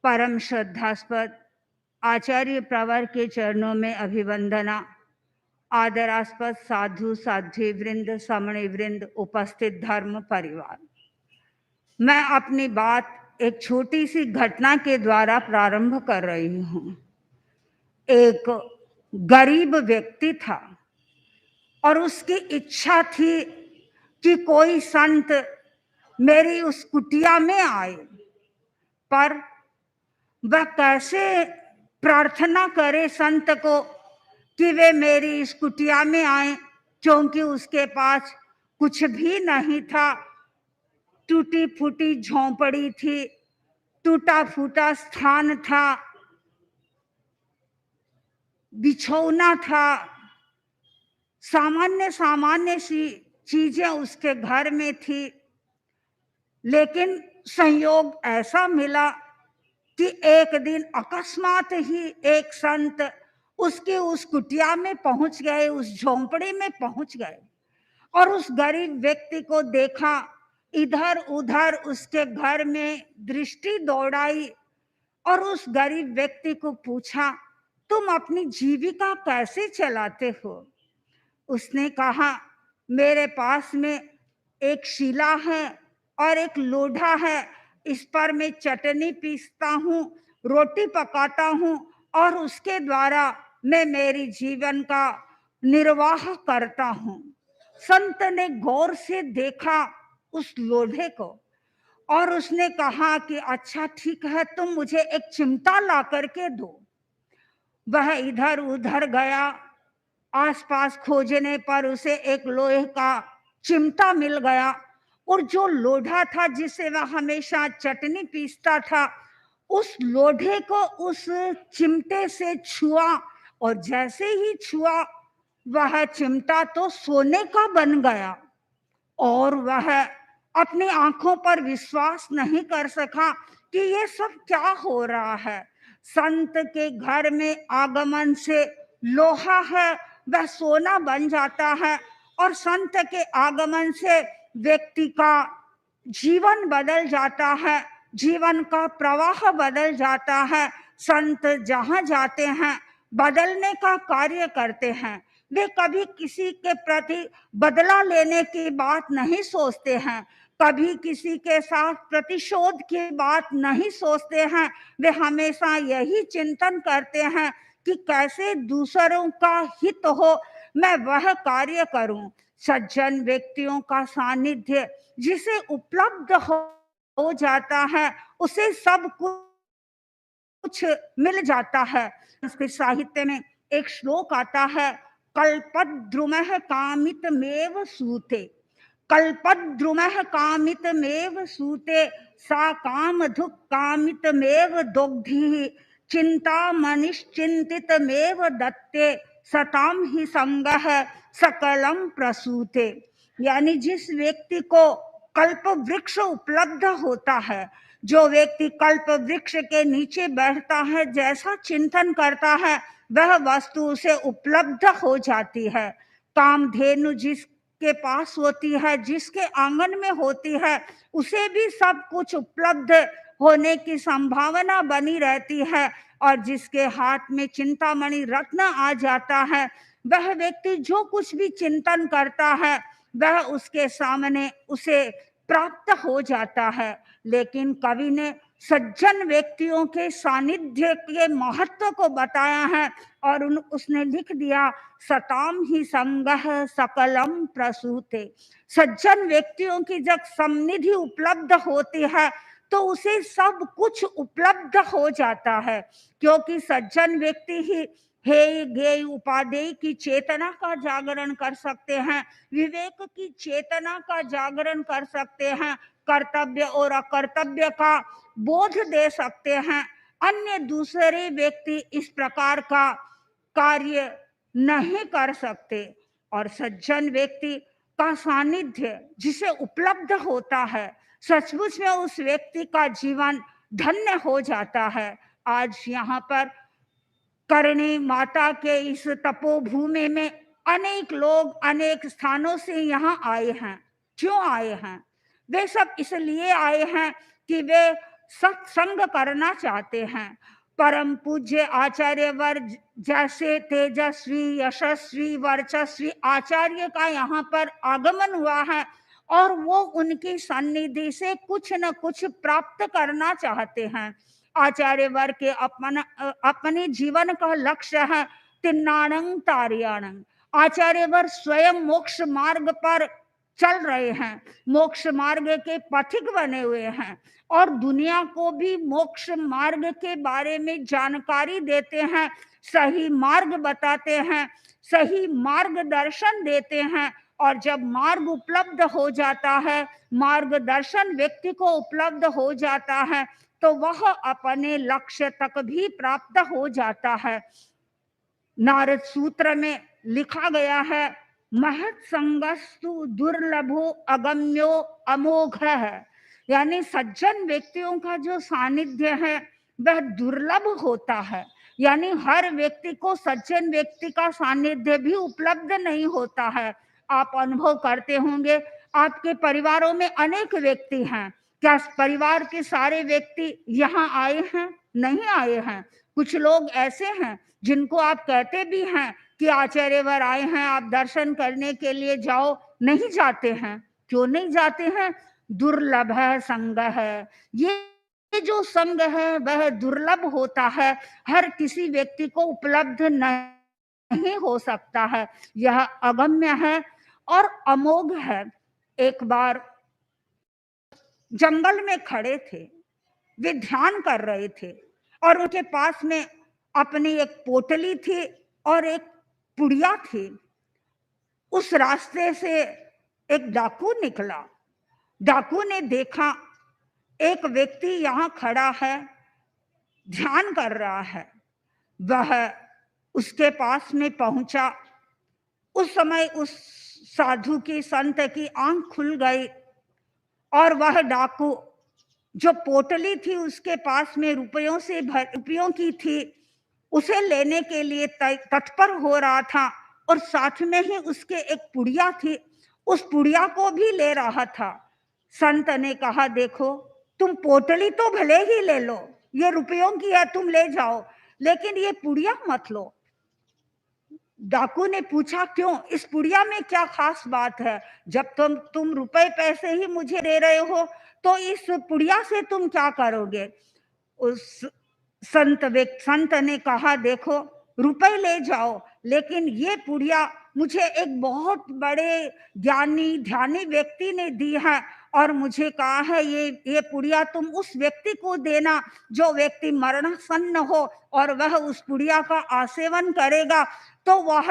परम श्रद्धास्पद आचार्य प्रवर के चरणों में अभिवंदना। आदरास्पद साधु साध्वी वृंद, समणी वृंद, उपस्थित धर्म परिवार। मैं अपनी बात एक छोटी सी घटना के द्वारा प्रारंभ कर रही हूँ। एक गरीब व्यक्ति था और उसकी इच्छा थी कि कोई संत मेरी उस कुटिया में आए, पर वह कैसे प्रार्थना करे संत को कि वे मेरी इस कुटिया में आए, क्योंकि उसके पास कुछ भी नहीं था। टूटी फूटी झोंपड़ी थी, टूटा फूटा स्थान था, बिछौना था, सामान्य सामान्य सी चीजें उसके घर में थी। लेकिन संयोग ऐसा मिला कि एक दिन अकस्मात ही एक संत उसके उस कुटिया में पहुंच गए, उस झोंपड़ी में पहुंच गए और उस गरीब व्यक्ति को देखा। इधर उधर उसके घर में दृष्टि दौड़ाई और उस गरीब व्यक्ति को पूछा, तुम अपनी जीविका कैसे चलाते हो? उसने कहा, मेरे पास में एक शिला है और एक लोढ़ा है, इस पर मैं चटनी पीसता हूँ, रोटी पकाता हूँ और उसके द्वारा मैं मेरी जीवन का निर्वाह करता हूँ। संत ने गौर से देखा उस लोढ़े को और उसने कहा कि अच्छा ठीक है, तुम मुझे एक चिमटा ला करके दो। वह इधर उधर गया, आसपास खोजने पर उसे एक लोहे का चिमटा मिल गया और जो लोढ़ा था जिसे वह हमेशा चटनी पीसता था, उस लोढ़े को उस चिमटे से छुआ और जैसे ही छुआ वह चिमटा तो सोने का बन गया और वह अपनी आंखों पर विश्वास नहीं कर सका कि ये सब क्या हो रहा है। संत के घर में आगमन से लोहा है वह सोना बन जाता है और संत के आगमन से व्यक्ति का जीवन बदल जाता है, जीवन का प्रवाह बदल जाता है। संत जहां जाते हैं बदलने का कार्य करते हैं। वे कभी किसी के प्रति बदला लेने की बात नहीं सोचते हैं, कभी किसी के साथ प्रतिशोध की बात नहीं सोचते हैं। वे हमेशा यही चिंतन करते हैं कि कैसे दूसरों का हित हो, मैं वह कार्य करूं। सज्जन व्यक्तियों का सानिध्य जिसे उपलब्ध हो जाता है, उसे सब कुछ मिल जाता है। संस्कृत साहित्य में एक श्लोक आता है, कल्पद्रुमः कामितमेव सूते, कल्पद्रुमः कामितमेव सूते, सा कामधुक् कामितमेव दोग्धिः, चिंतामणिश्चिंतितमेव दत्ते, सताम ही संगः सकलम प्रसूते। यानी जिस व्यक्ति को कल्प वृक्ष उपलब्ध होता है, जो व्यक्ति कल्प वृक्ष के नीचे बैठता है, जैसा चिंतन करता है वह वस्तु उसे उपलब्ध हो जाती है। कामधेनु जिसके पास होती है, जिसके आंगन में होती है, उसे भी सब कुछ उपलब्ध होने की संभावना बनी रहती है और जिसके हाथ में चिंतामणि रत्न आ जाता है, वह व्यक्ति जो कुछ भी चिंतन करता है वह उसके सामने उसे प्राप्त हो जाता है। लेकिन कवि ने सज्जन व्यक्तियों के सानिध्य के महत्व को बताया है और उसने लिख दिया, सताम ही संगः सकलम प्रसूते। सज्जन व्यक्तियों की जब सन्निधि उपलब्ध होती है तो उसे सब कुछ उपलब्ध हो जाता है, क्योंकि सज्जन व्यक्ति ही हे गेय उपादेय की चेतना का जागरण कर सकते हैं, विवेक की चेतना का जागरण कर सकते हैं, कर्तव्य और अकर्तव्य का बोध दे सकते हैं। अन्य दूसरे व्यक्ति इस प्रकार का कार्य नहीं कर सकते और सज्जन व्यक्ति का सानिध्य जिसे उपलब्ध होता है, सचमुच में उस व्यक्ति का जीवन धन्य हो जाता है। आज यहाँ पर करणी माता के इस तपोभूमि में अनेक लोग अनेक स्थानों से यहाँ आए हैं। क्यों आए हैं? वे सब इसलिए आए हैं कि वे सत्संग करना चाहते हैं। परम पूज्य आचार्यवर जैसे तेजस्वी, यशस्वी, वर्चस्वी आचार्य का यहाँ पर आगमन हुआ है और वो उनकी सन्निधि से कुछ न कुछ प्राप्त करना चाहते हैं। आचार्यवर के अपने जीवन का लक्ष्य है तिन्नाणंग तारियाणंग। आचार्यवर स्वयं मोक्ष मार्ग पर चल रहे हैं, मोक्ष मार्ग के पथिक बने हुए हैं और दुनिया को भी मोक्ष मार्ग के बारे में जानकारी देते हैं, सही मार्ग बताते हैं, सही मार्गदर्शन देते हैं। और जब मार्ग उपलब्ध हो जाता है, मार्गदर्शन व्यक्ति को उपलब्ध हो जाता है, तो वह अपने लक्ष्य तक भी प्राप्त हो जाता है। नारद सूत्र में लिखा गया है, महत् संगस्तु दुर्लभो अगम्यो अमोघ है, यानी सज्जन व्यक्तियों का जो सानिध्य है वह दुर्लभ होता है। यानी हर व्यक्ति को सज्जन व्यक्ति का सानिध्य भी उपलब्ध नहीं होता है। आप अनुभव करते होंगे, आपके परिवारों में अनेक व्यक्ति हैं, क्या परिवार के सारे व्यक्ति यहाँ आए हैं? नहीं आए हैं। कुछ लोग ऐसे हैं जिनको आप कहते भी हैं कि आचार्यवर आए हैं, आप दर्शन करने के लिए जाओ, नहीं जाते हैं। क्यों नहीं जाते हैं? दुर्लभ है संग है। ये जो संग है वह दुर्लभ होता है, हर किसी व्यक्ति को उपलब्ध नहीं हो सकता है। यह अगम्य है और अमोघ है। एक बार जंगल में खड़े थे, वे ध्यान कर रहे थे और उनके पास में अपनी एक पोटली थी और एक पुड़िया थी। उस रास्ते से एक डाकू निकला। डाकू ने देखा एक व्यक्ति यहाँ खड़ा है, ध्यान कर रहा है। वह उसके पास में पहुंचा। उस समय उस साधु की, संत की आंख खुल गई और वह डाकू जो पोटली थी उसके पास में रुपयों की थी, उसे लेने के लिए तत्पर हो रहा था और साथ में ही उसके एक पुड़िया थी, उस पुड़िया को भी ले रहा था। संत ने कहा, देखो तुम पोटली तो भले ही ले लो, ये रुपयों की है, तुम ले जाओ, लेकिन ये पुड़िया मत लो। डाकू ने पूछा, क्यों? इस पुड़िया में क्या खास बात है? जब तुम रुपए पैसे ही मुझे दे रहे हो तो इस पुड़िया से तुम क्या करोगे? उस संत ने कहा, देखो रुपए ले जाओ, लेकिन ये पुड़िया मुझे एक बहुत बड़े ज्ञानी ध्यानी व्यक्ति ने दी है और मुझे कहा है ये पुड़िया तुम उस व्यक्ति को देना जो व्यक्ति मरणासन्न हो और वह उस पुड़िया का आसेवन करेगा तो वह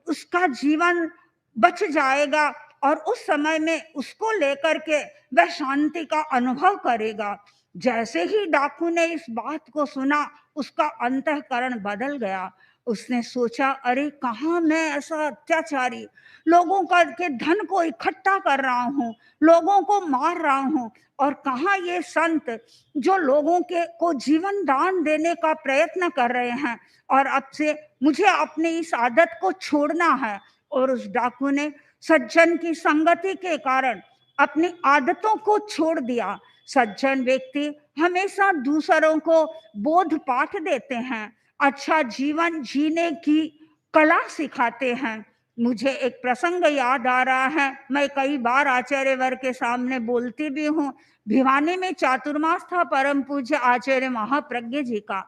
उसका जीवन बच जाएगा और उस समय में उसको लेकर के वह शांति का अनुभव करेगा। जैसे ही डाकू ने इस बात को सुना, उसका अंतःकरण बदल गया। उसने सोचा, अरे कहाँ मैं ऐसा अत्याचारी लोगों का के धन को इकट्ठा कर रहा हूँ, लोगों को मार रहा हूँ, और कहाँ ये संत जो लोगों के को जीवन दान देने का प्रयत्न कर रहे हैं, और अब से मुझे अपनी इस आदत को छोड़ना है। और उस डाकू ने सज्जन की संगति के कारण अपनी आदतों को छोड़ दिया। सज्जन व्यक्ति हमेशा दूसरों को बोध पाठ देते हैं, अच्छा जीवन जीने की कला सिखाते हैं। मुझे एक प्रसंग याद आ रहा है, मैं कई बार आचार्यवर के सामने बोलती भी हूँ। भिवानी में चातुर्मास था परम पूज्य आचार्य महाप्रज्ञ जी का।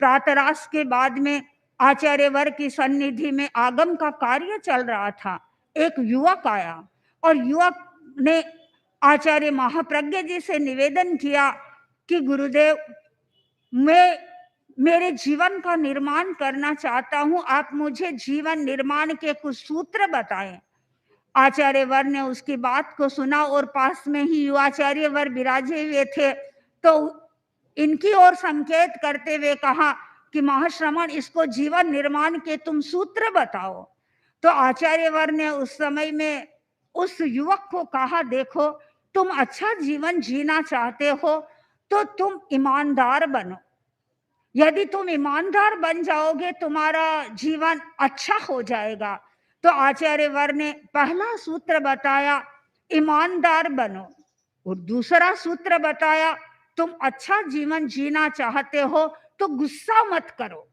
प्रातरास के बाद में आचार्यवर की सन्निधि में आगम का कार्य चल रहा था। एक युवक आया और युवक ने आचार्य महाप्रज्ञ जी से निवेदन किया कि गुरुदेव, मैं मेरे जीवन का निर्माण करना चाहता हूं, आप मुझे जीवन निर्माण के कुछ सूत्र बताएं। आचार्यवर ने उसकी बात को सुना और पास में ही युवाचार्यवर विराजे हुए थे, तो इनकी ओर संकेत करते हुए कहा कि महाश्रमण, इसको जीवन निर्माण के तुम सूत्र बताओ। तो आचार्यवर ने उस समय में उस युवक को कहा, देखो तुम अच्छा जीवन जीना चाहते हो तो तुम ईमानदार बनो। यदि तुम ईमानदार बन जाओगे तुम्हारा जीवन अच्छा हो जाएगा। तो आचार्यवर ने पहला सूत्र बताया, ईमानदार बनो, और दूसरा सूत्र बताया, तुम अच्छा जीवन जीना चाहते हो तो गुस्सा मत करो।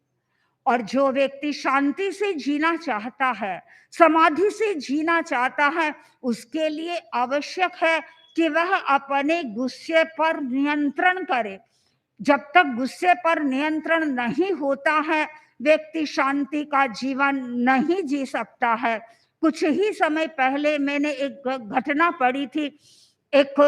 और जो व्यक्ति शांति से जीना चाहता है, समाधि से जीना चाहता है, उसके लिए आवश्यक है कि वह अपने गुस्से पर नियंत्रण करे। जब तक गुस्से पर नियंत्रण नहीं होता है, व्यक्ति शांति का जीवन नहीं जी सकता है। कुछ ही समय पहले मैंने एक घटना पढ़ी थी। एक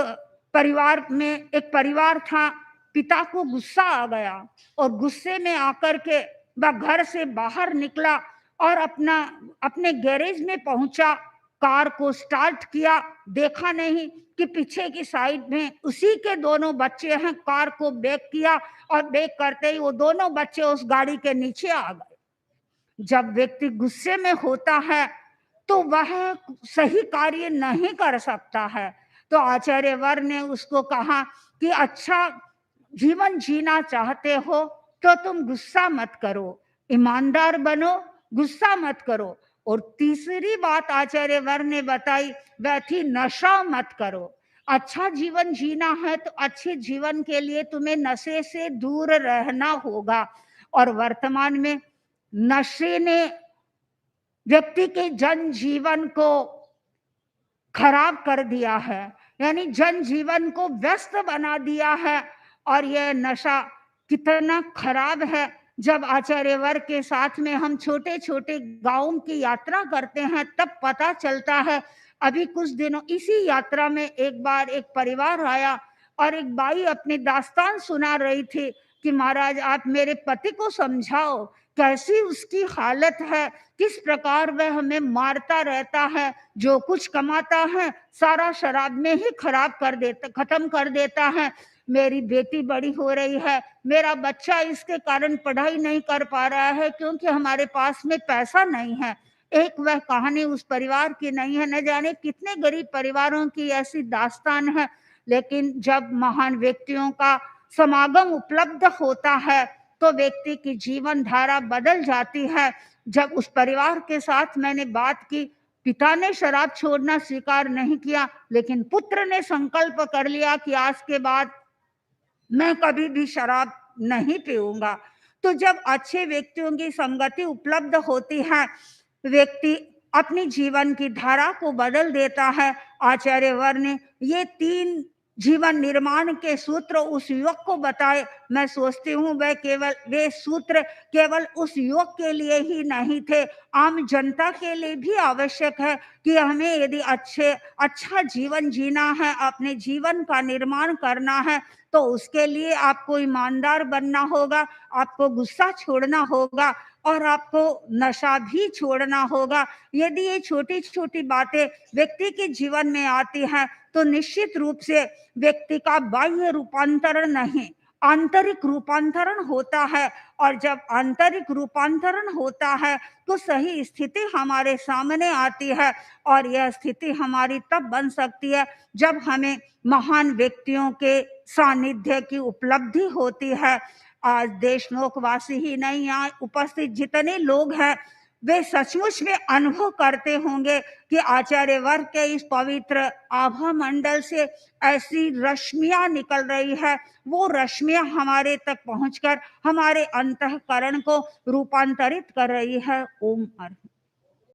एक परिवार था, पिता को गुस्सा आ गया और गुस्से में आकर के वह घर से बाहर निकला और अपने गैरेज में पहुंचा, कार को स्टार्ट किया, देखा नहीं कि पीछे की साइड में उसी के दोनों बच्चे हैं। कार को ब्रेक किया और ब्रेक करते ही वो दोनों बच्चे उस गाड़ी के नीचे आ गए। जब व्यक्ति गुस्से में होता है तो वह सही कार्य नहीं कर सकता है। तो आचार्य वर ने उसको कहा कि अच्छा जीवन जीना चाहते हो तो तुम गुस्सा मत करो, ईमानदार बनो, गुस्सा मत करो। और तीसरी बात आचार्य वर ने बताई वह थी नशा मत करो। अच्छा जीवन जीना है तो अच्छे जीवन के लिए तुम्हें नशे से दूर रहना होगा। और वर्तमान में नशे ने व्यक्ति के जनजीवन को खराब कर दिया है, यानी जनजीवन को व्यस्त बना दिया है। और यह नशा कितना खराब है। जब आचार्य वर्ग के साथ में हम छोटे छोटे गांवों की यात्रा करते हैं तब पता चलता है। अभी कुछ दिनों इसी यात्रा में एक बार एक परिवार आया और एक बाई अपनी दास्तान सुना रही थी कि महाराज आप मेरे पति को समझाओ, कैसी उसकी हालत है, किस प्रकार वह हमें मारता रहता है, जो कुछ कमाता है सारा शराब में ही खत्म कर देता है। मेरी बेटी बड़ी हो रही है, मेरा बच्चा इसके कारण पढ़ाई नहीं कर पा रहा है क्योंकि हमारे पास में पैसा नहीं है। एक वह कहानी उस परिवार की नहीं है, न जाने कितने गरीब परिवारों की ऐसी दास्तान है। लेकिन जब महान व्यक्तियों का समागम उपलब्ध होता है तो व्यक्ति की जीवन धारा बदल जाती है। जब उस परिवार के साथ मैंने बात की, पिता ने शराब छोड़ना स्वीकार नहीं किया, लेकिन पुत्र ने संकल्प कर लिया कि आज के बाद मैं कभी भी शराब नहीं पीऊंगा। तो जब अच्छे व्यक्तियों की संगति उपलब्ध होती है, व्यक्ति अपनी जीवन की धारा को बदल देता है। आचार्य वर ने ये 3 जीवन निर्माण के सूत्र उस युवक को बताए। मैं सोचती हूँ वे सूत्र केवल उस युवक के लिए ही नहीं थे, आम जनता के लिए भी आवश्यक है कि हमें यदि अच्छा जीवन जीना है, अपने जीवन का निर्माण करना है, तो उसके लिए आपको ईमानदार बनना होगा, आपको गुस्सा छोड़ना होगा और आपको नशा भी छोड़ना होगा। यदि ये छोटी छोटी बातें व्यक्ति के जीवन में आती हैं तो निश्चित रूप से व्यक्ति का बाह्य रूपांतरण नहीं, आंतरिक रूपांतरण होता है। और जब आंतरिक रूपांतरण होता है तो सही स्थिति हमारे सामने आती है। और यह स्थिति हमारी तब बन सकती है जब हमें महान व्यक्तियों के सानिध्य की उपलब्धि होती है। आज देशनोकवासी ही नहीं, यहाँ उपस्थित जितने लोग हैं वे सचमुच में अनुभव करते होंगे कि आचार्य वर्ग के इस पवित्र आभा मंडल से ऐसी रश्मियां निकल रही है। वो रश्मियां हमारे तक पहुंचकर हमारे अंतःकरण को रूपांतरित कर रही है। ओम अर्थ।